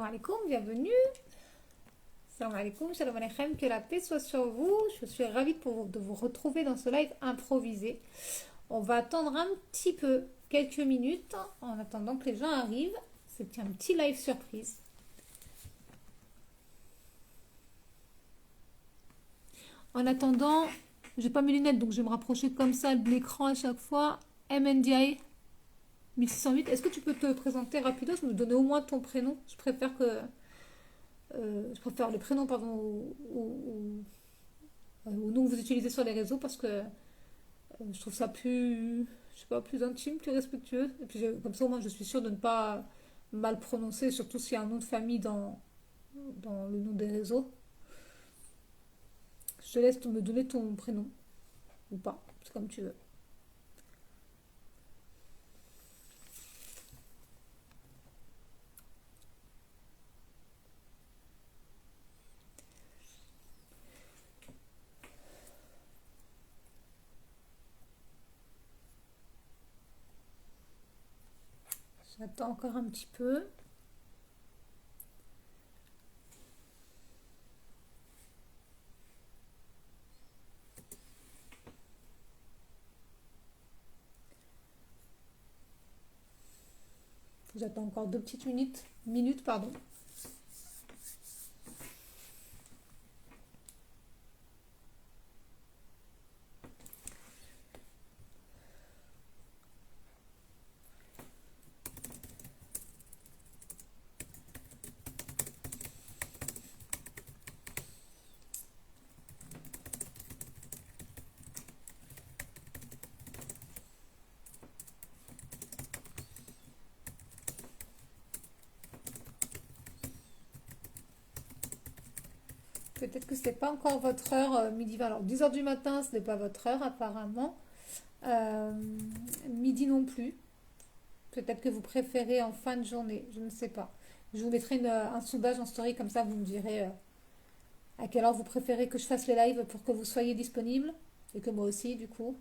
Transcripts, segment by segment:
Salam alaikum, bienvenue. Salam alaikum, shalom aleichem, que la paix soit sur vous. Je suis ravie de vous retrouver dans ce live improvisé. On va attendre un petit peu, quelques minutes, en attendant que les gens arrivent. C'est un petit live surprise. En attendant, j'ai pas mes lunettes, donc je vais me rapprocher comme ça de l'écran à chaque fois. MNDI 1608, est-ce que tu peux te présenter rapidement, me donner au moins ton prénom? Je préfère le prénom, pardon, ou nom que vous utilisez sur les réseaux parce que je trouve ça plus, je sais pas, plus intime, plus respectueux. Et puis comme ça, au moins, je suis sûre de ne pas mal prononcer, surtout s'il y a un nom de famille dans le nom des réseaux. Je te laisse me donner ton prénom ou pas, c'est comme tu veux. J'attends encore un petit peu. J'attends encore 2 petites minutes, pardon. Peut-être que c'est pas encore votre heure midi. Alors 10 h du matin, ce n'est pas votre heure apparemment. Euh, Midi non plus. Peut-être que vous préférez en fin de journée, je ne sais pas. Je vous mettrai un sondage en story, comme ça vous me direz à quelle heure vous préférez que je fasse les lives pour que vous soyez disponible. Et que moi aussi, du coup.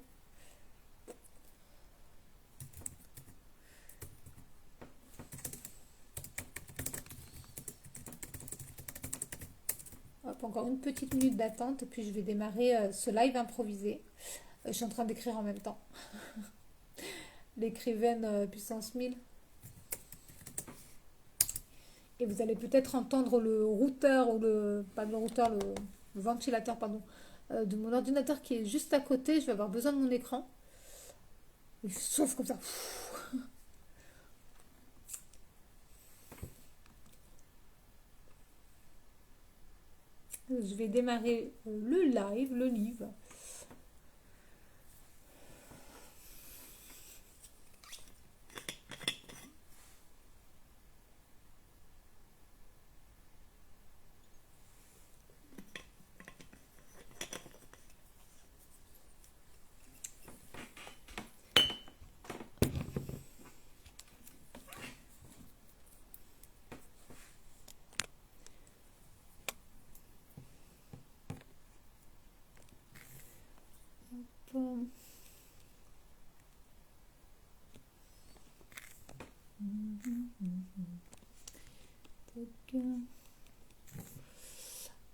Hop, encore une petite minute d'attente et puis je vais démarrer ce live improvisé. Je suis en train d'écrire en même temps. L'écrivaine puissance 1000. Et vous allez peut-être entendre le routeur, ou pas le routeur, le ventilateur, pardon, de mon ordinateur qui est juste à côté. Je vais avoir besoin de mon écran. Il souffle comme ça. Je vais démarrer le live, le live.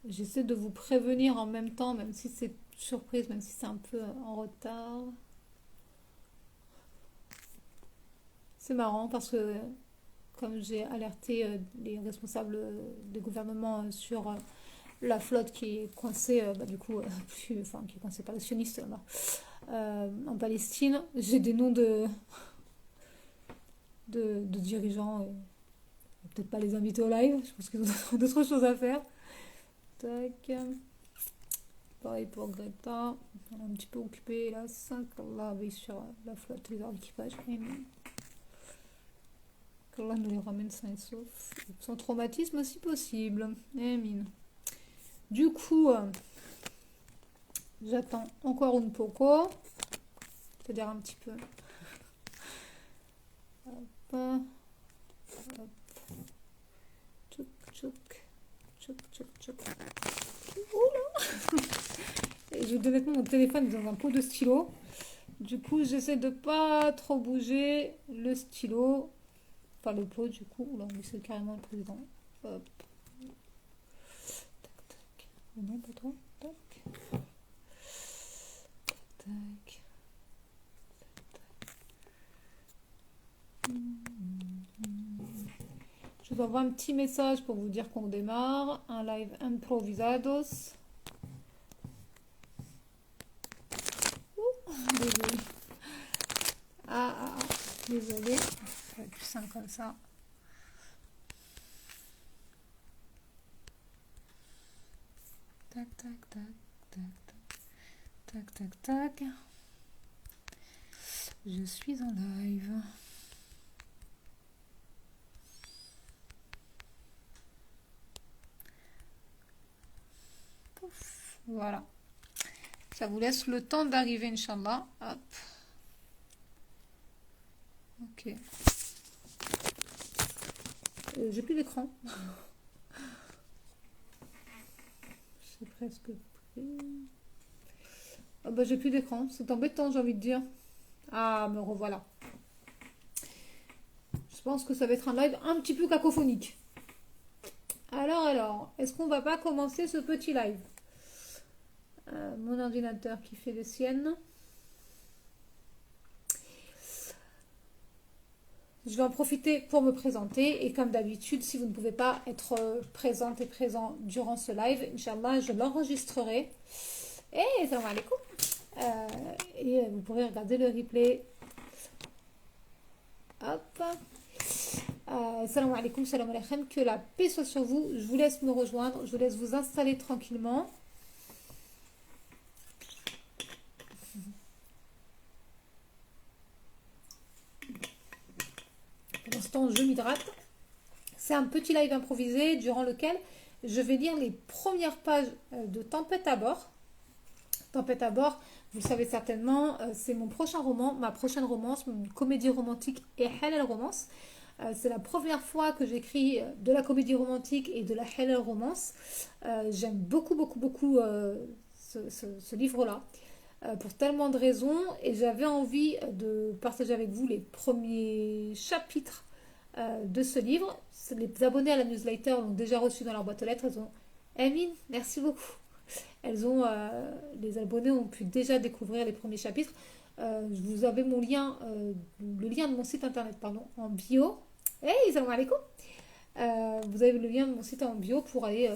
J'essaie de vous prévenir en même temps, même si c'est surprise, même si c'est un peu en retard. C'est marrant parce que comme j'ai alerté les responsables des gouvernements sur la flotte qui est coincée, du coup, enfin qui est coincée par les sionistes là, en Palestine, j'ai des noms de dirigeants. Peut-être pas les inviter au live, je pense qu'ils ont d'autres choses à faire. Tac. Pareil pour Greta. On est un petit peu occupé là. 5 là, oui, sur la flotte, les heures d'équipage. Qu'Allah nous les ramène sains et saufs. Sans traumatisme si possible. Amin. Du coup, j'attends encore une poco. C'est-à-dire un petit peu. Hop. Hop. Tchouk, tchouk. Tchouk, tchouk, tchouk. Oula. Et je vais donner mon téléphone dans un pot de stylo. Du coup, j'essaie de pas trop bouger le stylo. Enfin, le pot, du coup. Oula, mais c'est carrément le président. Hop. Tac, tac. Non, pas trop. Tac. Tac. Je vous envoie un petit message pour vous dire qu'on démarre. Un live improvisados. Désolé. Désolé. Ça va être plus simple comme ça. Tac, tac, tac, tac, tac, tac, tac, tac. Je suis en live. Pouf, voilà. Ça vous laisse le temps d'arriver, Inch'Allah. Hop. Ok. J'ai plus d'écran. C'est presque pris. Oh bah, j'ai plus d'écran. C'est embêtant, j'ai envie de dire. Ah, me revoilà. Je pense que ça va être un live un petit peu cacophonique. Alors, est-ce qu'on va pas commencer ce petit live? Mon ordinateur qui fait les siennes. Je vais en profiter pour me présenter et comme d'habitude, si vous ne pouvez pas être présente et présent durant ce live, Inch'Allah, je l'enregistrerai. Et salam alaikum. Et vous pourrez regarder le replay. Hop. Salam alaikum, salam alaikum. Que la paix soit sur vous. Je vous laisse me rejoindre. Je vous laisse vous installer tranquillement. Pour l'instant, je m'hydrate. C'est un petit live improvisé durant lequel je vais lire les premières pages de Tempête à bord. Tempête à bord, vous le savez certainement, c'est mon prochain roman, ma prochaine romance, une comédie romantique et halal romance. C'est la première fois que j'écris de la comédie romantique et de la halal romance. J'aime beaucoup, beaucoup, beaucoup ce livre-là. Pour tellement de raisons et j'avais envie de partager avec vous les premiers chapitres de ce livre. Les abonnés à la newsletter l'ont déjà reçu dans leur boîte aux lettres. Elles ont Amine, merci beaucoup. Les abonnés ont pu déjà découvrir les premiers chapitres. Vous avez mon lien, le lien de mon site internet, pardon, en bio. Hey, salam alaikum. Vous avez le lien de mon site en bio pour aller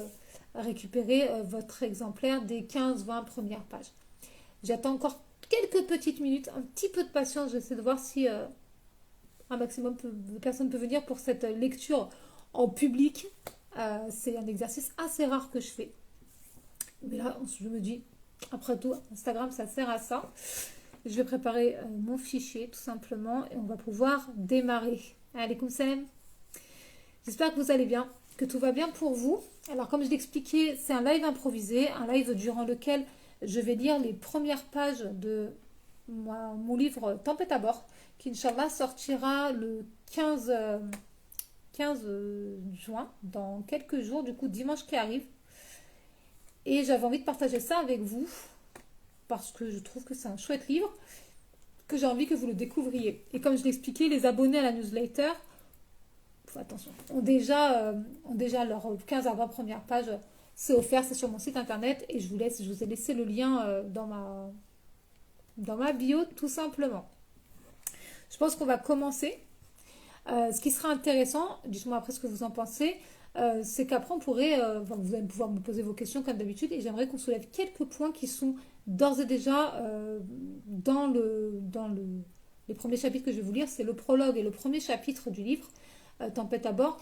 récupérer votre exemplaire des 15-20 premières pages. J'attends encore quelques petites minutes, un petit peu de patience. J'essaie de voir si un maximum de personnes peuvent venir pour cette lecture en public. C'est un exercice assez rare que je fais. Mais là, je me dis, après tout, Instagram, ça sert à ça. Je vais préparer mon fichier, tout simplement, et on va pouvoir démarrer. Alaykoum salam. J'espère que vous allez bien, que tout va bien pour vous. Alors, comme je l'expliquais, c'est un live improvisé, un live durant lequel je vais lire les premières pages de mon livre Tempête à bord, qui, Inch'Allah, sortira le 15 juin, dans quelques jours, du coup, dimanche qui arrive. Et j'avais envie de partager ça avec vous, parce que je trouve que c'est un chouette livre, que j'ai envie que vous le découvriez. Et comme je l'expliquais, les abonnés à la newsletter, attention, ont déjà leurs 15 à 20 premières pages. C'est offert, c'est sur mon site internet et je vous ai laissé le lien dans ma bio tout simplement. Je pense qu'on va commencer. Ce qui sera intéressant, dites-moi après ce que vous en pensez, c'est qu'après vous allez pouvoir me poser vos questions comme d'habitude et j'aimerais qu'on soulève quelques points qui sont d'ores et déjà dans les premiers chapitres que je vais vous lire. C'est le prologue et le premier chapitre du livre Tempête à bord.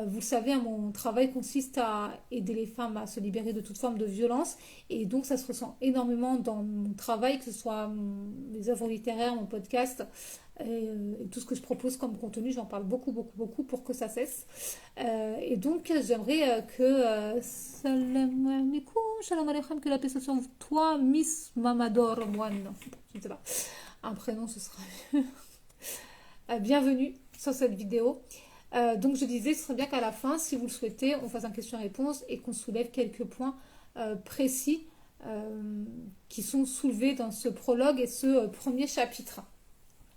Vous le savez, mon travail consiste à aider les femmes à se libérer de toute forme de violence et donc ça se ressent énormément dans mon travail, que ce soit mes œuvres littéraires, mon podcast et tout ce que je propose comme contenu. J'en parle beaucoup, beaucoup, beaucoup pour que ça cesse. Et donc j'aimerais que salam alaikum, shalom alaikum, que la paix soit sur toi, Miss Mamador Moine. Je ne sais pas. Un prénom, ce sera mieux. Bienvenue sur cette vidéo. Donc je disais, ce serait bien qu'à la fin, si vous le souhaitez, on fasse un question-réponse et qu'on soulève quelques points précis qui sont soulevés dans ce prologue et ce premier chapitre.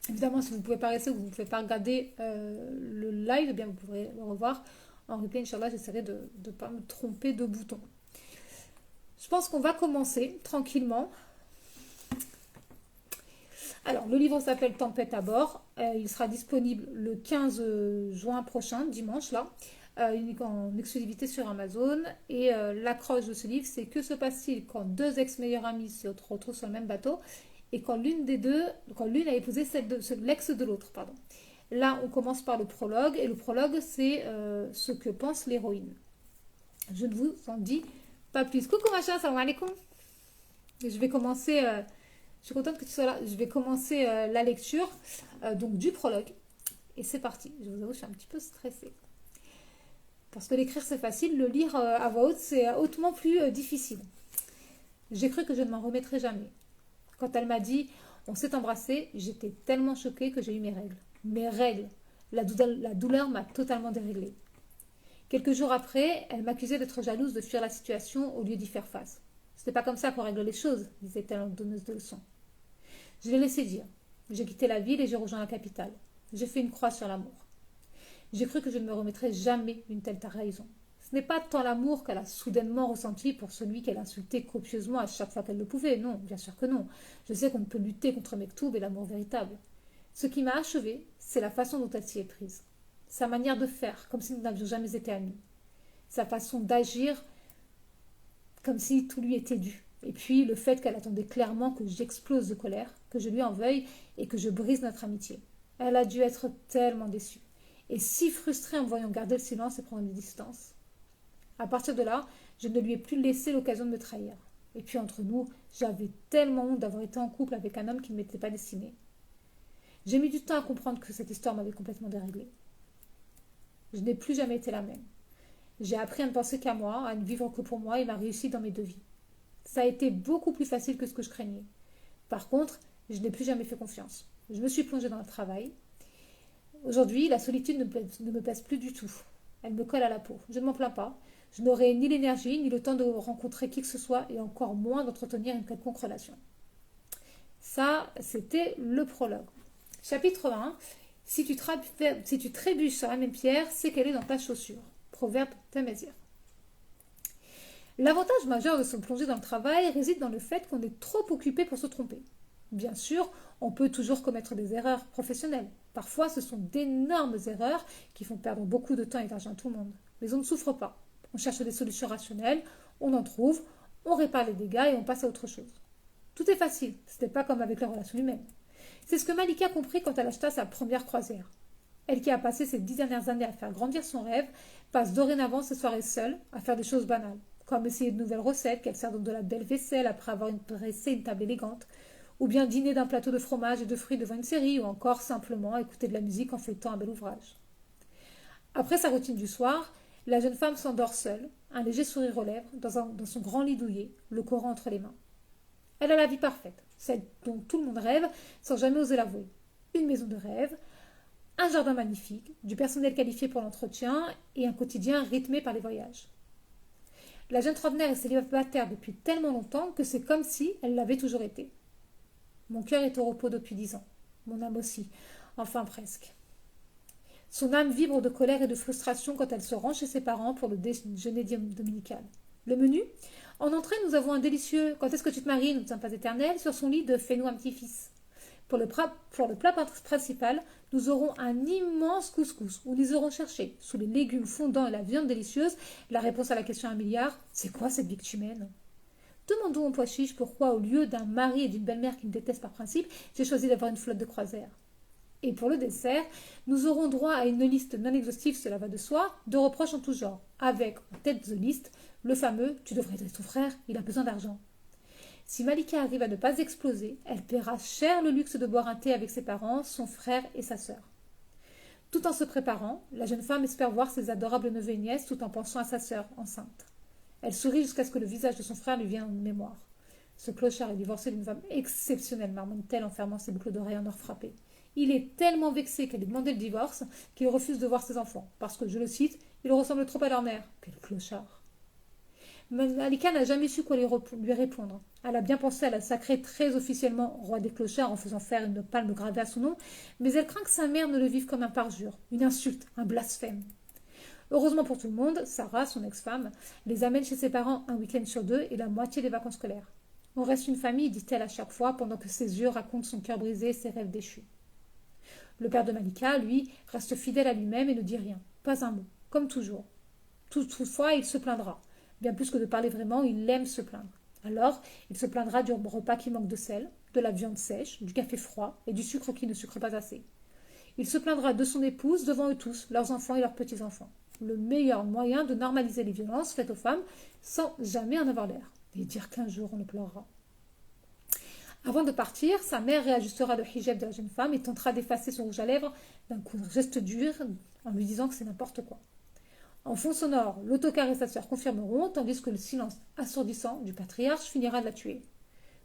Évidemment, si vous ne pouvez pas rester ou vous ne pouvez pas regarder le live, eh bien vous pourrez le revoir En replay, Inch'Allah, j'essaierai de ne pas me tromper de bouton. Je pense qu'on va commencer tranquillement. Alors, le livre s'appelle Tempête à bord. Il sera disponible le 15 juin prochain, dimanche, là, en exclusivité sur Amazon. Et l'accroche de ce livre, c'est que se passe-t-il quand deux ex-meilleurs amis se retrouvent sur le même bateau et quand l'une a épousé l'ex de l'autre, pardon. Là, on commence par le prologue, et le prologue, c'est ce que pense l'héroïne. Je ne vous en dis pas plus. Coucou machin, salam alaikum. Je vais commencer, je suis contente que tu sois là, je vais commencer la lecture donc du prologue. Et c'est parti. Je vous avoue, je suis un petit peu stressée. Parce que l'écrire c'est facile, le lire à voix haute c'est hautement plus difficile. J'ai cru que je ne m'en remettrais jamais. Quand elle m'a dit on s'est embrassé, j'étais tellement choquée que j'ai eu mes règles. Mes règles. La douleur m'a totalement déréglée. Quelques jours après, elle m'accusait d'être jalouse de fuir la situation au lieu d'y faire face. Ce n'est pas comme ça qu'on règle les choses, disait-elle en donneuse de leçons. Je l'ai laissé dire. J'ai quitté la ville et j'ai rejoint la capitale. J'ai fait une croix sur l'amour. J'ai cru que je ne me remettrais jamais d'une telle trahison. Ce n'est pas tant l'amour qu'elle a soudainement ressenti pour celui qu'elle insultait copieusement à chaque fois qu'elle le pouvait. Non, bien sûr que non. Je sais qu'on ne peut lutter contre Mektoub et l'amour véritable. Ce qui m'a achevée, c'est la façon dont elle s'y est prise. Sa manière de faire, comme si nous n'avions jamais été amis. Sa façon d'agir, comme si tout lui était dû. Et puis le fait qu'elle attendait clairement que j'explose de colère, que je lui en veuille et que je brise notre amitié. Elle a dû être tellement déçue. Et si frustrée en me voyant garder le silence et prendre des distances. À partir de là, je ne lui ai plus laissé l'occasion de me trahir. Et puis entre nous, j'avais tellement honte d'avoir été en couple avec un homme qui ne m'était pas destiné. J'ai mis du temps à comprendre que cette histoire m'avait complètement déréglée. Je n'ai plus jamais été la même. J'ai appris à ne penser qu'à moi, à ne vivre que pour moi et m'a réussi dans mes deux vies. Ça a été beaucoup plus facile que ce que je craignais. Par contre, je n'ai plus jamais fait confiance. Je me suis plongée dans le travail. Aujourd'hui, la solitude ne me pèse plus du tout. Elle me colle à la peau. Je ne m'en plains pas. Je n'aurai ni l'énergie, ni le temps de rencontrer qui que ce soit, et encore moins d'entretenir une quelconque relation. Ça, c'était le prologue. Chapitre 1. Si tu trébuches sur la même pierre, c'est qu'elle est dans ta chaussure. Proverbe Tamazight. L'avantage majeur de se plonger dans le travail réside dans le fait qu'on est trop occupé pour se tromper. Bien sûr, on peut toujours commettre des erreurs professionnelles. Parfois, ce sont d'énormes erreurs qui font perdre beaucoup de temps et d'argent à tout le monde. Mais on ne souffre pas. On cherche des solutions rationnelles, on en trouve, on répare les dégâts et on passe à autre chose. Tout est facile, ce n'est pas comme avec la relation humaine. C'est ce que Malika a compris quand elle acheta sa première croisière. Elle qui a passé ces 10 dernières années à faire grandir son rêve, passe dorénavant ses soirées seule à faire des choses banales, comme essayer de nouvelles recettes qu'elle sert dans de la belle vaisselle après avoir dressé une table élégante, ou bien dîner d'un plateau de fromage et de fruits devant une série, ou encore simplement écouter de la musique en feuilletant un bel ouvrage. Après sa routine du soir, la jeune femme s'endort seule, un léger sourire aux lèvres, dans son grand lit douillet, le Coran entre les mains. Elle a la vie parfaite, celle dont tout le monde rêve sans jamais oser l'avouer. Une maison de rêve, un jardin magnifique, du personnel qualifié pour l'entretien et un quotidien rythmé par les voyages. La jeune trentenaire est célibataire depuis tellement longtemps que c'est comme si elle l'avait toujours été. Mon cœur est au repos depuis 10 ans. Mon âme aussi. Enfin presque. Son âme vibre de colère et de frustration quand elle se rend chez ses parents pour le déjeuner dominical. Le menu ? En entrée, nous avons un délicieux « Quand est-ce que tu te maries ? Nous ne sommes pas éternels » sur son lit de « Fais-nous un petit-fils ». Pour le plat principal, nous aurons un immense couscous où nous aurons cherché, sous les légumes fondants et la viande délicieuse, la réponse à la question à 1 milliard « C'est quoi cette vie que tu mènes ?» Demandons au pois chiche pourquoi, au lieu d'un mari et d'une belle-mère qui me détestent par principe, j'ai choisi d'avoir une flotte de croisière. Et pour le dessert, nous aurons droit à une liste non exhaustive, cela va de soi, de reproches en tout genre, avec, en tête de liste, le fameux « Tu devrais aider ton frère, il a besoin d'argent ». Si Malika arrive à ne pas exploser, elle paiera cher le luxe de boire un thé avec ses parents, son frère et sa sœur. Tout en se préparant, la jeune femme espère voir ses adorables neveux et nièces tout en pensant à sa sœur, enceinte. Elle sourit jusqu'à ce que le visage de son frère lui vienne en mémoire. Ce clochard est divorcé d'une femme exceptionnelle, marmonne-t-elle en fermant ses boucles d'oreilles en or frappé. Il est tellement vexé qu'elle ait demandé le divorce qu'il refuse de voir ses enfants, parce que, je le cite, ils ressemblent trop à leur mère. Quel clochard. Malika n'a jamais su quoi lui répondre. Elle a bien pensé à la sacrer très officiellement roi des clochards en faisant faire une palme gravée à son nom, mais elle craint que sa mère ne le vive comme un parjure, une insulte, un blasphème. Heureusement pour tout le monde, Sarah, son ex-femme, les amène chez ses parents un week-end sur deux et la moitié des vacances scolaires. On reste une famille, dit-elle à chaque fois, pendant que ses yeux racontent son cœur brisé et ses rêves déchus. Le père de Malika, lui, reste fidèle à lui-même et ne dit rien, pas un mot, comme toujours. Toutefois, il se plaindra. Bien plus que de parler vraiment, il aime se plaindre. Alors, il se plaindra du repas qui manque de sel, de la viande sèche, du café froid et du sucre qui ne sucre pas assez. Il se plaindra de son épouse devant eux tous, leurs enfants et leurs petits-enfants. Le meilleur moyen de normaliser les violences faites aux femmes sans jamais en avoir l'air. Et dire qu'un jour on le pleurera. Avant de partir, sa mère réajustera le hijab de la jeune femme et tentera d'effacer son rouge à lèvres d'un coup de geste dur en lui disant que c'est n'importe quoi. En fond sonore, l'autocar et sa sœur confirmeront, tandis que le silence assourdissant du patriarche finira de la tuer.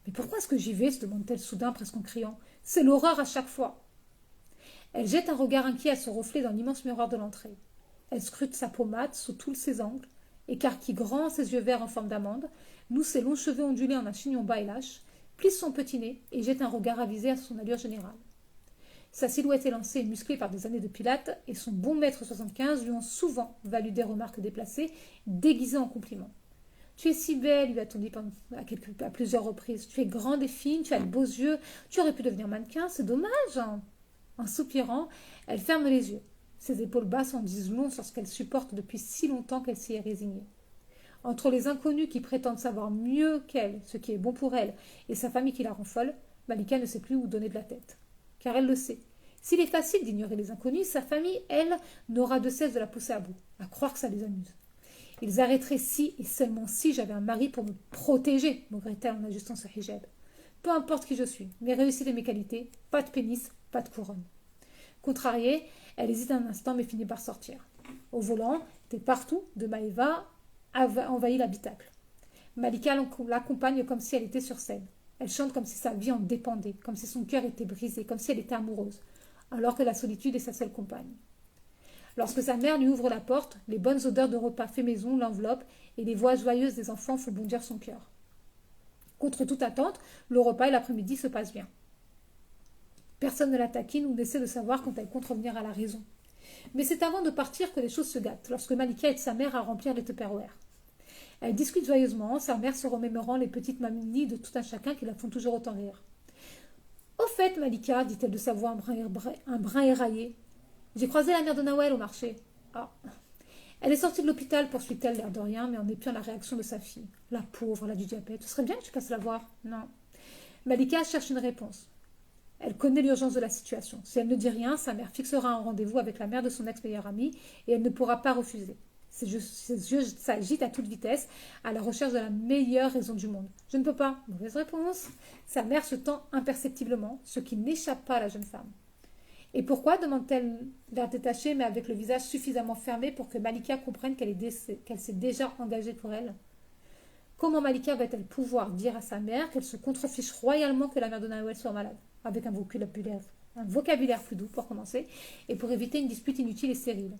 Mais pourquoi est-ce que j'y vais se demande-t-elle soudain, presque en criant. C'est l'horreur à chaque fois. Elle jette un regard inquiet à son reflet dans l'immense miroir de l'entrée. Elle scrute sa peau mate sous tous ses angles, écarquille grand ses yeux verts en forme d'amande, noue ses longs cheveux ondulés en un chignon bas et lâche, plisse son petit nez et jette un regard avisé à son allure générale. Sa silhouette élancée et musclée par des années de pilates et son bon mètre 75 lui ont souvent valu des remarques déplacées, déguisées en compliments. Tu es si belle, lui a-t-on dit à plusieurs reprises. Tu es grande et fine, tu as de beaux yeux, tu aurais pu devenir mannequin, c'est dommage. Hein. En soupirant, elle ferme les yeux. Ses épaules basses en disent long sur ce qu'elle supporte depuis si longtemps qu'elle s'y est résignée. Entre les inconnus qui prétendent savoir mieux qu'elle ce qui est bon pour elle et sa famille qui la rend folle, Malika ne sait plus où donner de la tête. Car elle le sait. S'il est facile d'ignorer les inconnus, sa famille, elle, n'aura de cesse de la pousser à bout, à croire que ça les amuse. Ils arrêteraient si et seulement si j'avais un mari pour me protéger, maugrait-elle en ajustant ce hijab. Peu importe qui je suis, mes réussites et mes qualités, pas de pénis, pas de couronne. Contrariée, elle hésite un instant mais finit par sortir. Au volant, T'es partout de Maëva envahit l'habitacle. Malika l'accompagne comme si elle était sur scène. Elle chante comme si sa vie en dépendait, comme si son cœur était brisé, comme si elle était amoureuse, alors que la solitude est sa seule compagne. Lorsque sa mère lui ouvre la porte, les bonnes odeurs de repas fait maison l'enveloppent et les voix joyeuses des enfants font bondir son cœur. Contre toute attente, le repas et l'après-midi se passent bien. Personne ne la taquine ou n'essaie de savoir quand elle compte revenir à la raison. Mais c'est avant de partir que les choses se gâtent, lorsque Malika aide sa mère à remplir les Tupperware. Elle discute joyeusement, sa mère se remémorant les petites maminies de tout un chacun qui la font toujours autant rire. Au fait, Malika, dit-elle de sa voix un brin éraillé, j'ai croisé la mère de Nawel au marché. Ah. Elle est sortie de l'hôpital, poursuit-elle l'air de rien, mais en épiant la réaction de sa fille. La pauvre, elle a du diabète. Ce serait bien que tu passes la voir. Non. Malika cherche une réponse. Elle connaît l'urgence de la situation. Si elle ne dit rien, sa mère fixera un rendez-vous avec la mère de son ex-meilleure amie et elle ne pourra pas refuser. Ses yeux s'agitent à toute vitesse, à la recherche de la meilleure raison du monde. Je ne peux pas. Mauvaise réponse. Sa mère se tend imperceptiblement, ce qui n'échappe pas à la jeune femme. Et pourquoi demande-t-elle l'air détaché, mais avec le visage suffisamment fermé pour que Malika comprenne qu'elle s'est déjà engagée pour elle? Comment Malika va-t-elle pouvoir dire à sa mère qu'elle se contrefiche royalement que la mère de Nawel soit malade, avec un vocabulaire plus doux pour commencer, et pour éviter une dispute inutile et stérile?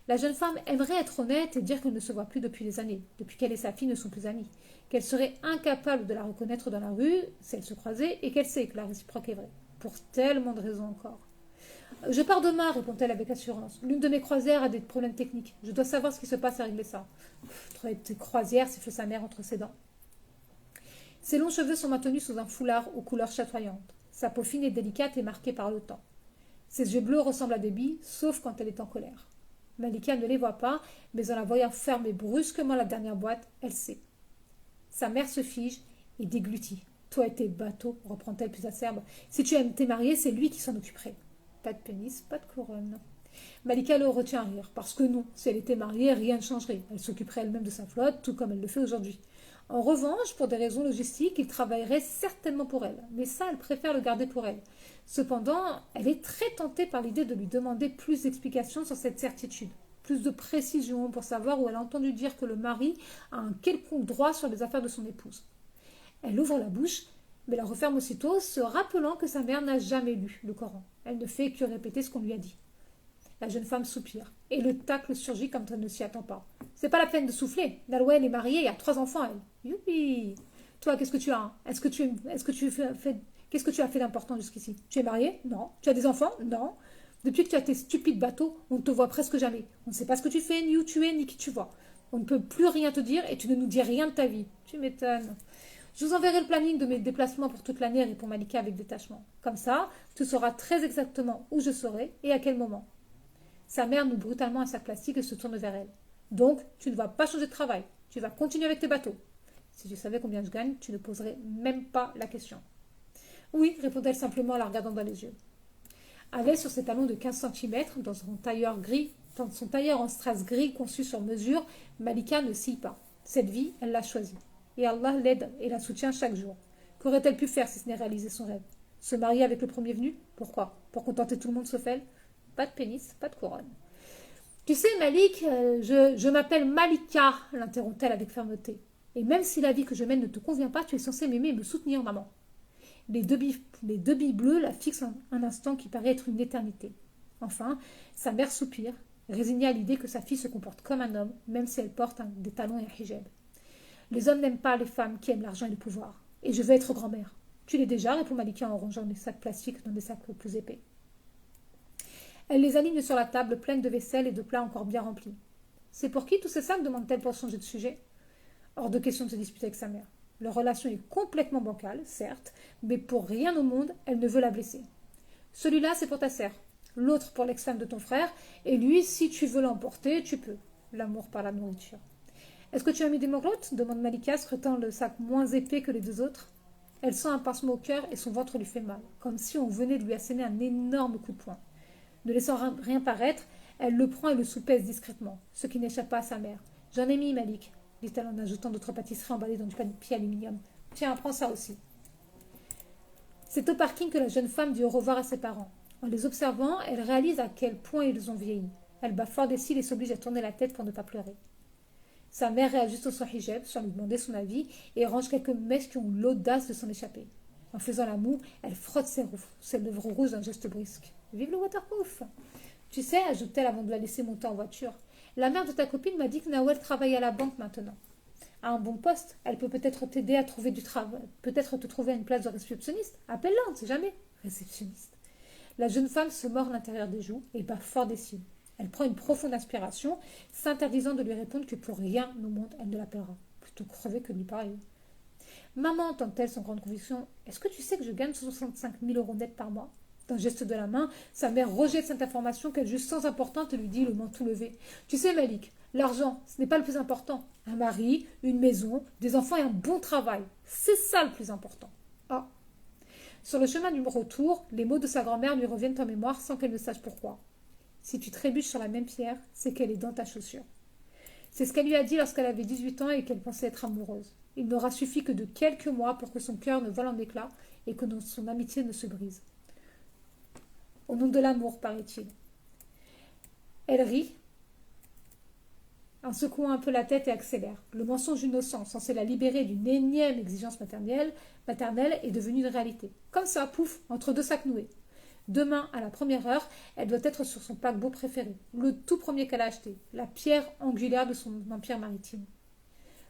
La jeune femme aimerait être honnête et dire qu'elle ne se voit plus depuis des années, depuis qu'elle et sa fille ne sont plus amies, qu'elle serait incapable de la reconnaître dans la rue si elles se croisaient, et qu'elle sait que la réciproque est vraie, pour tellement de raisons encore. Je pars demain, répond-elle avec assurance. L'une de mes croisières a des problèmes techniques. Je dois savoir ce qui se passe à régler ça. Tes croisières, siffle sa mère entre ses dents. Ses longs cheveux sont maintenus sous un foulard aux couleurs chatoyantes. Sa peau fine et délicate est marquée par le temps. Ses yeux bleus ressemblent à des billes, sauf quand elle est en colère. Malika ne les voit pas, mais en la voyant fermer brusquement la dernière boîte, elle sait. Sa mère se fige et déglutit. Toi et tes bateaux, reprend-elle plus acerbe. Si tu aimes t'es marié, c'est lui qui s'en occuperait. Pas de pénis, pas de couronne. Malika le retient à rire, parce que non, si elle était mariée, rien ne changerait. Elle s'occuperait elle-même de sa flotte, tout comme elle le fait aujourd'hui. En revanche, pour des raisons logistiques, il travaillerait certainement pour elle, mais ça, elle préfère le garder pour elle. Cependant, elle est très tentée par l'idée de lui demander plus d'explications sur cette certitude, plus de précision pour savoir où elle a entendu dire que le mari a un quelconque droit sur les affaires de son épouse. Elle ouvre la bouche, mais la referme aussitôt, se rappelant que sa mère n'a jamais lu le Coran. Elle ne fait que répéter ce qu'on lui a dit. La jeune femme soupire, et le tacle surgit comme elle ne s'y attend pas. C'est pas la peine de souffler. Nalwell est mariée et a 3 enfants, elle. Youpi! Toi, qu'est-ce que tu as? Qu'est-ce que tu as fait d'important jusqu'ici? Tu es mariée? Non. Tu as des enfants? Non. Depuis que tu as tes stupides bateaux, on ne te voit presque jamais. On ne sait pas ce que tu fais, ni où tu es, ni qui tu vois. On ne peut plus rien te dire et tu ne nous dis rien de ta vie. Tu m'étonnes. Je vous enverrai le planning de mes déplacements pour toute l'année, répond Malika avec détachement. Comme ça, tu sauras très exactement où je serai et à quel moment. Sa mère noue brutalement un sac plastique et se tourne vers elle. Donc, tu ne vas pas changer de travail. Tu vas continuer avec tes bateaux. Si tu savais combien je gagne, tu ne poserais même pas la question. Oui, répond-elle simplement en la regardant dans les yeux. À l'aise sur ses talons de 15 centimètres, dans son tailleur en strass gris conçu sur mesure, Malika ne scie pas. Cette vie, elle l'a choisie. Et Allah l'aide et la soutient chaque jour. Qu'aurait-elle pu faire si ce n'est réaliser son rêve? Se marier avec le premier venu? Pourquoi? Pour contenter tout le monde sauf elle? Pas de pénis, pas de couronne. Tu sais, Malik, je m'appelle Malika, l'interrompt-elle avec fermeté. Et même si la vie que je mène ne te convient pas, tu es censée m'aimer et me soutenir, maman. Les deux billes bleues la fixent un instant qui paraît être une éternité. Enfin, sa mère soupire, résignée à l'idée que sa fille se comporte comme un homme, même si elle porte des talons et un hijab. Les hommes n'aiment pas les femmes qui aiment l'argent et le pouvoir. Et je veux être grand-mère. Tu l'es déjà, répond Malika en rangeant les sacs plastiques dans des sacs plus épais. Elle les aligne sur la table pleine de vaisselle et de plats encore bien remplis. C'est pour qui tous ces sacs demande-t-elle pour changer de sujet. Hors de question de se disputer avec sa mère. Leur relation est complètement bancale, certes, mais pour rien au monde, elle ne veut la blesser. Celui-là, c'est pour ta sœur. L'autre pour l'ex-femme de ton frère. Et lui, si tu veux l'emporter, tu peux. L'amour par la nourriture. Est-ce que tu as mis des morlottes demande Malika, scrutant le sac moins épais que les deux autres. Elle sent un pincement au cœur et son ventre lui fait mal, comme si on venait de lui asséner un énorme coup de poing. Ne laissant rien paraître, elle le prend et le soupèse discrètement, ce qui n'échappe pas à sa mère. J'en ai mis, Malik, dit-elle en ajoutant d'autres pâtisseries emballées dans du papier aluminium. Tiens, prends ça aussi. C'est au parking que la jeune femme dit au revoir à ses parents. En les observant, elle réalise à quel point ils ont vieilli. Elle bat fort des cils et s'oblige à tourner la tête pour ne pas pleurer. Sa mère réajuste son hijab sans lui demander son avis et range quelques mèches qui ont l'audace de s'en échapper. En faisant la moue, elle frotte ses lèvres rouges d'un geste brusque. Vive le waterproof! Tu sais, ajoute-t-elle avant de la laisser monter en voiture, la mère de ta copine m'a dit que Nawel travaille à la banque maintenant. À un bon poste, elle peut peut-être t'aider à trouver du travail, peut-être te trouver une place de réceptionniste. Appelle-la, on ne sait jamais. Réceptionniste. La jeune femme se mord l'intérieur des joues et bat fort des cils. Elle prend une profonde inspiration, s'interdisant de lui répondre que pour rien au monde elle ne l'appellera. Plutôt crever que de lui parler. Maman, tente-t-elle sans grande conviction, est-ce que tu sais que je gagne 65 000 euros net par mois? D'un geste de la main, sa mère rejette cette information qu'elle juge sans importante et lui dit le menton levé. Tu sais, Malik, l'argent, ce n'est pas le plus important. Un mari, une maison, des enfants et un bon travail. C'est ça le plus important. Ah. Sur le chemin du retour, les mots de sa grand-mère lui reviennent en mémoire sans qu'elle ne sache pourquoi. Si tu trébuches sur la même pierre, c'est qu'elle est dans ta chaussure. C'est ce qu'elle lui a dit lorsqu'elle avait 18 ans et qu'elle pensait être amoureuse. Il n'aura suffi que de quelques mois pour que son cœur ne vole en éclats et que son amitié ne se brise. Au nom de l'amour, paraît-il. Elle rit, en secouant un peu la tête et accélère. Le mensonge innocent, censé la libérer d'une énième exigence maternelle, est devenu une réalité. Comme ça, pouf, entre deux sacs noués. Demain, à la première heure, elle doit être sur son paquebot préféré, le tout premier qu'elle a acheté, la pierre angulaire de son empire maritime.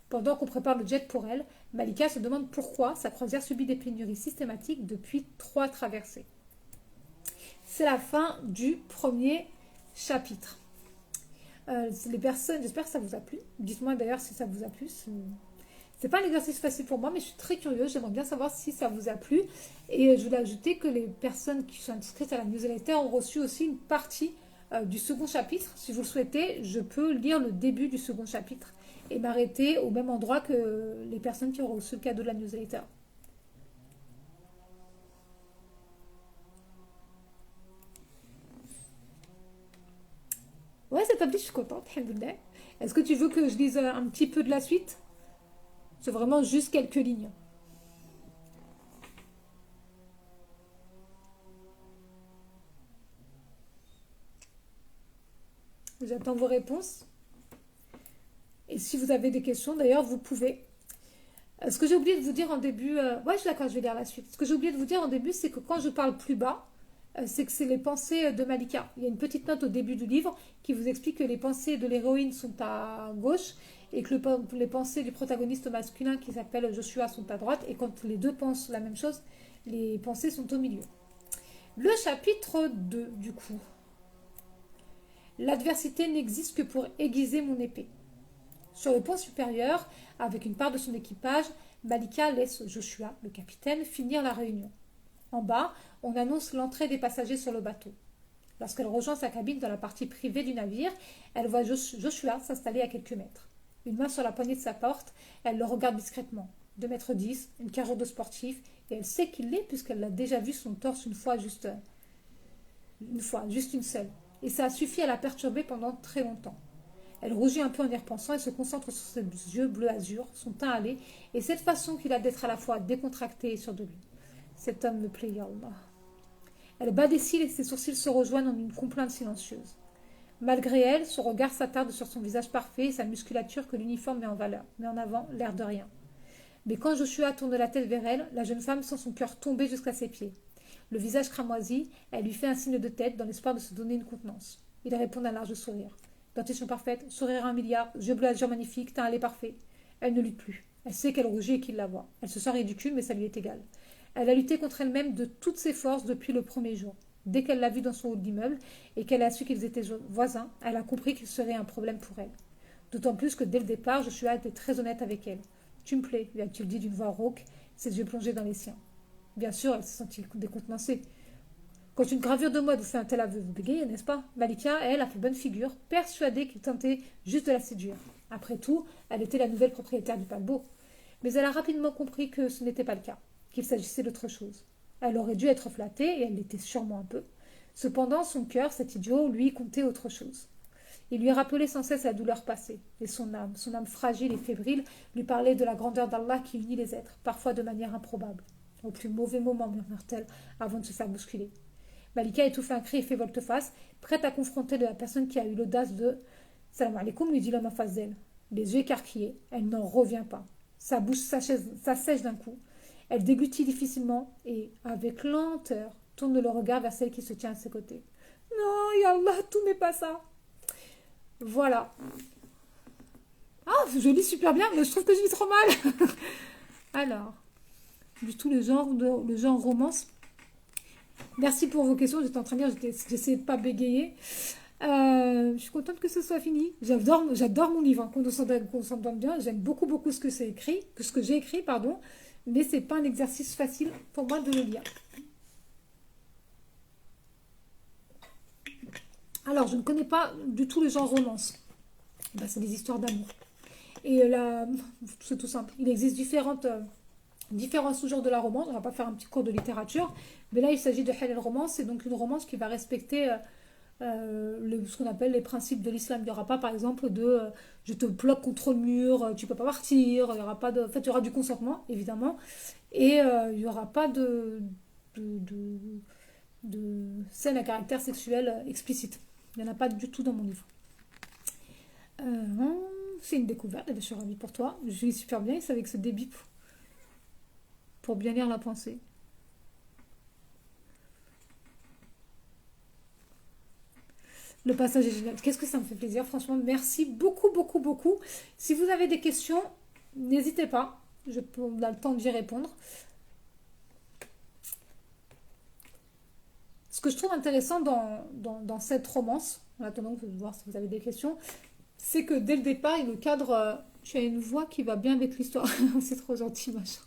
Pendant qu'on prépare le jet pour elle, Malika se demande pourquoi sa croisière subit des pénuries systématiques depuis 3 traversées. C'est la fin du premier chapitre. Les personnes, j'espère que ça vous a plu. Dites-moi d'ailleurs si ça vous a plu. C'est pas un exercice facile pour moi, mais je suis très curieuse. J'aimerais bien savoir si ça vous a plu. Et je voulais ajouter que les personnes qui sont inscrites à la newsletter ont reçu aussi une partie du second chapitre. Si vous le souhaitez, je peux lire le début du second chapitre et m'arrêter au même endroit que les personnes qui ont reçu le cadeau de la newsletter. Ouais, c'est pas dit, je suis contente. Alhamdoulilah. Est-ce que tu veux que je lise un petit peu de la suite? C'est vraiment juste quelques lignes. J'attends vos réponses. Et si vous avez des questions, d'ailleurs, vous pouvez. Ce que j'ai oublié de vous dire en début... Ouais, je suis d'accord, je vais lire la suite. Ce que j'ai oublié de vous dire en début, c'est que quand je parle plus bas, c'est que c'est les pensées de Malika. Il y a une petite note au début du livre qui vous explique que les pensées de l'héroïne sont à gauche et que les pensées du protagoniste masculin qui s'appelle Joshua sont à droite, et quand les deux pensent la même chose, les pensées sont au milieu. Le chapitre 2, du coup. L'adversité n'existe que pour aiguiser mon épée. Sur le point supérieur, avec une part de son équipage, Malika laisse Joshua, le capitaine, finir la réunion. En bas, on annonce l'entrée des passagers sur le bateau. Lorsqu'elle rejoint sa cabine dans la partie privée du navire, elle voit Joshua s'installer à quelques mètres. Une main sur la poignée de sa porte, elle le regarde discrètement. 2,10 m, une carrure de sportif, et elle sait qu'il l'est puisqu'elle l'a déjà vu son torse juste une seule. Et ça a suffi à la perturber pendant très longtemps. Elle rougit un peu en y repensant et se concentre sur ses yeux bleu azur, son teint hâlé, et cette façon qu'il a d'être à la fois décontracté et sûr de lui. Cet homme me plaît, ya Allah. Elle bat des cils et ses sourcils se rejoignent en une complainte silencieuse. Malgré elle, son regard s'attarde sur son visage parfait et sa musculature que l'uniforme met en avant l'air de rien. Mais quand Joshua tourne la tête vers elle, la jeune femme sent son cœur tomber jusqu'à ses pieds. Le visage cramoisi, elle lui fait un signe de tête dans l'espoir de se donner une contenance. Il répond d'un large sourire. Dentition parfaite, sourire à 1 milliard, yeux bleus azur magnifiques, teint allé parfait. Elle ne lutte plus. Elle sait qu'elle rougit et qu'il la voit. Elle se sent ridicule, mais ça lui est égal. Elle a lutté contre elle-même de toutes ses forces depuis le premier jour. Dès qu'elle l'a vu dans son hall d'immeuble et qu'elle a su qu'ils étaient voisins, elle a compris qu'il serait un problème pour elle. D'autant plus que dès le départ, Joshua était très honnête avec elle. Tu me plais, lui a-t-il dit d'une voix rauque, ses yeux plongés dans les siens. Bien sûr, elle se sentit décontenancée. Quand une gravure de mode fait un tel aveu, vous bégayez, n'est-ce pas? Malika, elle, a fait bonne figure, persuadée qu'il tentait juste de la séduire. Après tout, elle était la nouvelle propriétaire du paquebot. Mais elle a rapidement compris que ce n'était pas le cas, qu'il s'agissait d'autre chose. Elle aurait dû être flattée, et elle l'était sûrement un peu. Cependant, son cœur, cet idiot, lui, comptait autre chose. Il lui rappelait sans cesse la douleur passée, et son âme fragile et fébrile, lui parlait de la grandeur d'Allah qui unit les êtres, parfois de manière improbable. Au plus mauvais moment, murmure-t-elle, avant de se faire bousculer. Malika étouffe un cri et fait volte-face, prête à confronter la personne qui a eu l'audace de « Salam alaikum » lui dit l'homme en face d'elle. Les yeux écarquillés, elle n'en revient pas. Sa bouche s'assèche d'un coup. Elle déglutit difficilement et, avec lenteur, tourne le regard vers celle qui se tient à ses côtés. « Non, ya Allah, tout n'est pas ça !» Voilà. Ah, je lis super bien, mais je trouve que je lis trop mal. Alors, du tout le genre romance. Merci pour vos questions, j'étais en train de lire, j'essayais de ne pas bégayer. Je suis contente que ce soit fini. J'adore mon livre, hein, qu'on s'entende bien. J'aime beaucoup ce que j'ai écrit, pardon. Mais c'est pas un exercice facile pour moi de le lire. Alors, je ne connais pas du tout le genre romance. Ben, c'est des histoires d'amour. Et là, c'est tout simple. Il existe différents sous-genres de la romance. On ne va pas faire un petit cours de littérature. Mais là, il s'agit de halal romance. C'est donc une romance qui va respecter ce qu'on appelle les principes de l'islam. Il n'y aura pas, par exemple, de je te bloque contre le mur, tu ne peux pas partir. Il y aura pas de... En fait, il y aura du consentement, évidemment. Et il n'y aura pas de scènes à caractère sexuel explicite. Il n'y en a pas du tout dans mon livre. C'est une découverte, et je suis ravie pour toi. Je lis super bien, et c'est avec ce débit pour bien lire la pensée. Le passage est génial. Qu'est-ce que ça me fait plaisir, franchement. Merci beaucoup. Si vous avez des questions, n'hésitez pas. On a le temps d'y répondre. Ce que je trouve intéressant dans cette romance, en attendant de voir si vous avez des questions, c'est que dès le départ, le cadre, tu as une voix qui va bien avec l'histoire. C'est trop gentil, machin.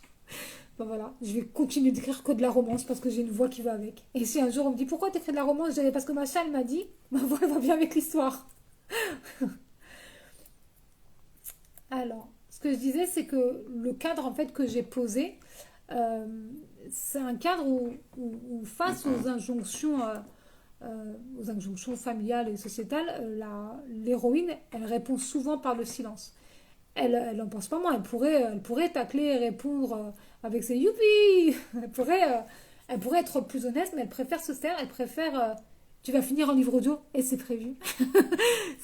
Ben voilà, je vais continuer d'écrire que de la romance parce que j'ai une voix qui va avec. Et si un jour on me dit pourquoi tu écris de la romance, je dirais parce que machin elle m'a dit, ma voix elle va bien avec l'histoire. Alors, ce que je disais, c'est que le cadre en fait que j'ai posé, c'est un cadre où face aux injonctions familiales et sociétales, l'héroïne, elle répond souvent par le silence. Elle n'en pense pas moins. Elle pourrait tacler et répondre avec ses youpi. Elle pourrait être plus honnête, mais elle préfère se taire. Elle préfère. Tu vas finir en livre audio et c'est prévu.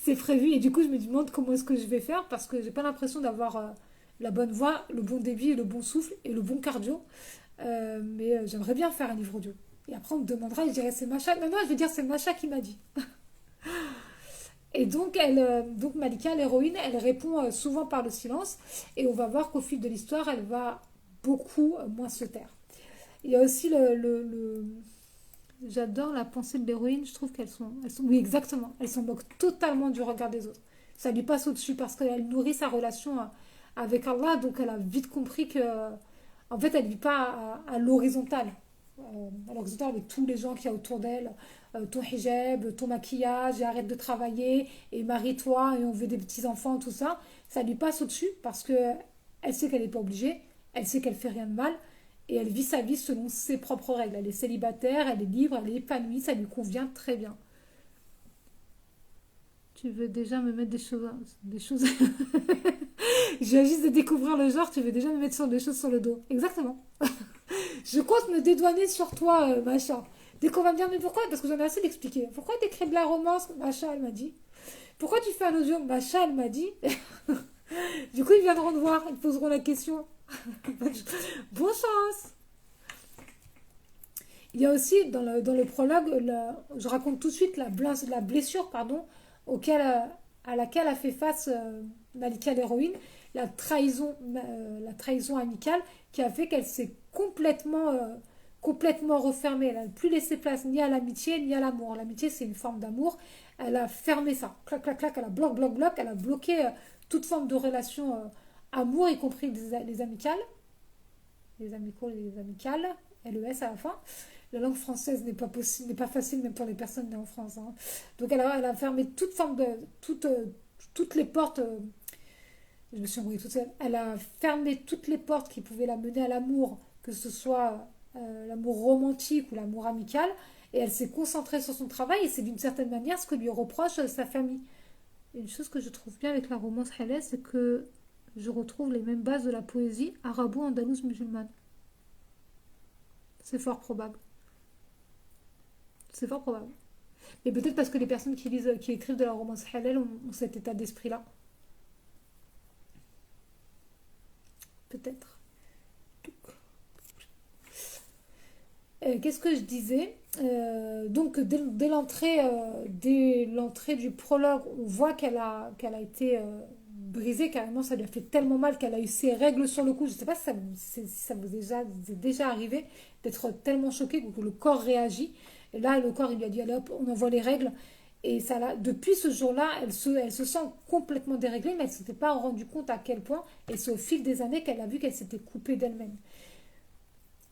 C'est prévu. Et du coup, je me demande comment est-ce que je vais faire parce que j'ai pas l'impression d'avoir la bonne voix, le bon débit, le bon souffle et le bon cardio. Mais j'aimerais bien faire un livre audio. Et après, on me demandera, je dirais c'est Macha. Non, je vais dire c'est Macha qui m'a dit. Et donc, donc Malika, l'héroïne, elle répond souvent par le silence. Et on va voir qu'au fil de l'histoire, elle va beaucoup moins se taire. Il y a aussi J'adore la pensée de l'héroïne. Je trouve oui, exactement. Elle s'en moque totalement du regard des autres. Ça lui passe au-dessus parce qu'elle nourrit sa relation avec Allah. Donc, elle a vite compris que, en fait, elle ne vit pas à l'horizontale. À l'horizontale avec tous les gens qu'il y a autour d'elle. Ton hijab, ton maquillage, et arrête de travailler, et marie-toi, et on veut des petits-enfants, tout ça. Ça lui passe au-dessus parce que elle sait qu'elle n'est pas obligée. Elle sait qu'elle fait rien de mal. Et elle vit sa vie selon ses propres règles. Elle est célibataire, elle est libre, elle est épanouie, ça lui convient très bien. Tu veux déjà me mettre des choses... Des choses... Je viens juste de découvrir le genre, tu veux déjà me mettre sur des choses sur le dos. Exactement. Je compte me dédouaner sur toi, machin. Dès qu'on va me dire, mais pourquoi? Parce que j'en ai assez d'expliquer. Pourquoi t'écris de la romance? Machin, elle m'a dit. Pourquoi tu fais un audio? Machin, elle m'a dit. Du coup, ils viendront te voir, ils te poseront la question. Bonne chance! Il y a aussi dans le prologue, je raconte tout de suite la blessure pardon, à laquelle a fait face Malika l'héroïne, la trahison amicale qui a fait qu'elle s'est complètement refermée. Elle n'a plus laissé place ni à l'amitié ni à l'amour. L'amitié, c'est une forme d'amour. Elle a fermé ça. Clac, clac, clac, elle a bloc. Elle a bloqué toute forme de relation amour, y compris les amicales. Les amicaux, les amicales. LES à la fin. La langue française n'est pas facile même pour les personnes nées en France. Hein. Donc elle a fermé toute forme de toutes les portes. Je me suis embrouillée toute seule. Elle a fermé toutes les portes qui pouvaient la mener à l'amour, que ce soit l'amour romantique ou l'amour amical. Et elle s'est concentrée sur son travail et c'est d'une certaine manière ce que lui reproche sa famille. Et une chose que je trouve bien avec la romance halal, c'est que je retrouve les mêmes bases de la poésie arabo-andalouse musulmane. C'est fort probable. C'est fort probable. Et peut-être parce que les personnes qui écrivent de la romance halal ont cet état d'esprit-là. Peut-être. Qu'est-ce que je disais? Donc dès l'entrée du prologue, on voit qu'elle a été brisée carrément. Ça lui a fait tellement mal qu'elle a eu ses règles sur le coup. Je ne sais pas si ça vous est déjà arrivé d'être tellement choqué que le corps réagit. Et là, le corps, il lui a dit, allez hop, on envoie les règles. Et depuis ce jour-là, elle se sent complètement déréglée, mais elle ne s'était pas rendu compte à quel point. Et c'est au fil des années qu'elle a vu qu'elle s'était coupée d'elle-même.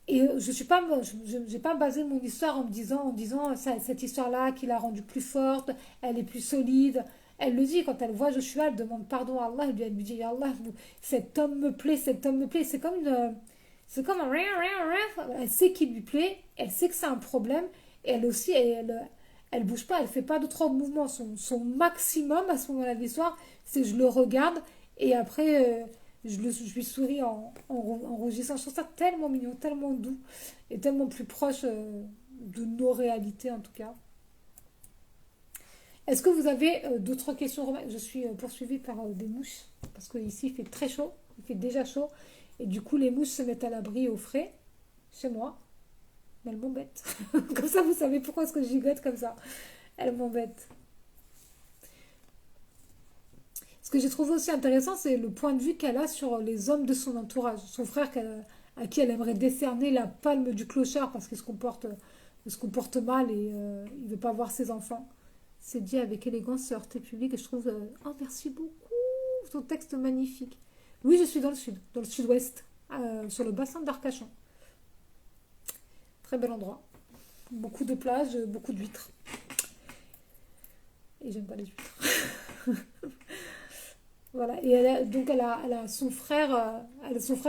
Et j'ai pas basé mon histoire en disant cette histoire-là qui l'a rendue plus forte, elle est plus solide. Elle le dit quand elle voit Joshua, elle demande pardon à Allah, elle lui dit ya Allah, cet homme me plaît, cet homme me plaît. C'est comme un rien, rien, rien. Elle sait qu'il lui plaît, elle sait que c'est un problème, et elle aussi, elle bouge pas, elle fait pas d'autres mouvements. Son maximum à ce moment-là de l'histoire, c'est je le regarde et après je lui souris en rougissant. Je trouve ça tellement mignon, tellement doux et tellement plus proche de nos réalités en tout cas. Est-ce que vous avez d'autres questions, Romain? Je suis poursuivie par des mouches parce qu'ici il fait très chaud, il fait déjà chaud et du coup les mouches se mettent à l'abri au frais chez moi. Mais elles m'embêtent. Comme ça vous savez pourquoi est-ce que je gigote comme ça. Elles m'embêtent. Ce que j'ai trouvé aussi intéressant, c'est le point de vue qu'elle a sur les hommes de son entourage. Son frère à qui elle aimerait décerner la palme du clochard parce il se comporte mal et il ne veut pas voir ses enfants. C'est dit avec élégance, c'est heurté public et je trouve... oh, merci beaucoup, ton texte magnifique. Oui, je suis dans le sud, dans le sud-ouest, sur le bassin d'Arcachon. Très bel endroit. Beaucoup de plages, beaucoup d'huîtres. Et j'aime pas les huîtres. Voilà, et elle a son frère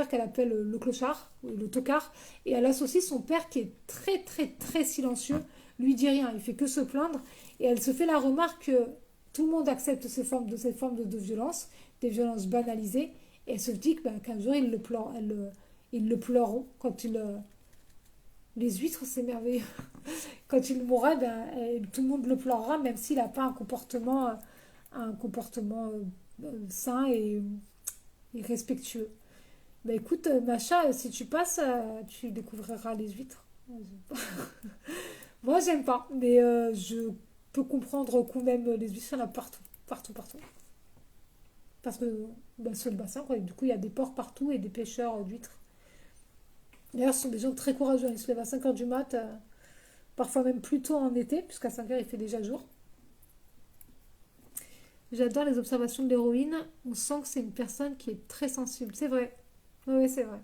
qu'elle appelle le clochard, ou le tocard, et elle associe son père qui est très très très silencieux, lui dit rien, il fait que se plaindre, et elle se fait la remarque que tout le monde accepte ces formes de violence, des violences banalisées, et elle se dit qu'un jour ils le pleureront quand les huîtres c'est merveilleux, quand il mourra, tout le monde le pleurera, même s'il n'a pas un comportement sain et respectueux. Bah écoute, Macha, si tu passes, tu découvriras les huîtres. Moi, j'aime pas, mais je peux comprendre qu'on aime les huîtres, il y en a partout, partout, partout. Parce que sur le bassin, quoi, du coup, il y a des ports partout et des pêcheurs d'huîtres. D'ailleurs, ce sont des gens très courageux. Ils se lèvent à 5h du mat parfois même plus tôt en été, puisqu'à 5 heures il fait déjà jour. J'adore les observations de l'héroïne. On sent que c'est une personne qui est très sensible. C'est vrai. Oui, c'est vrai.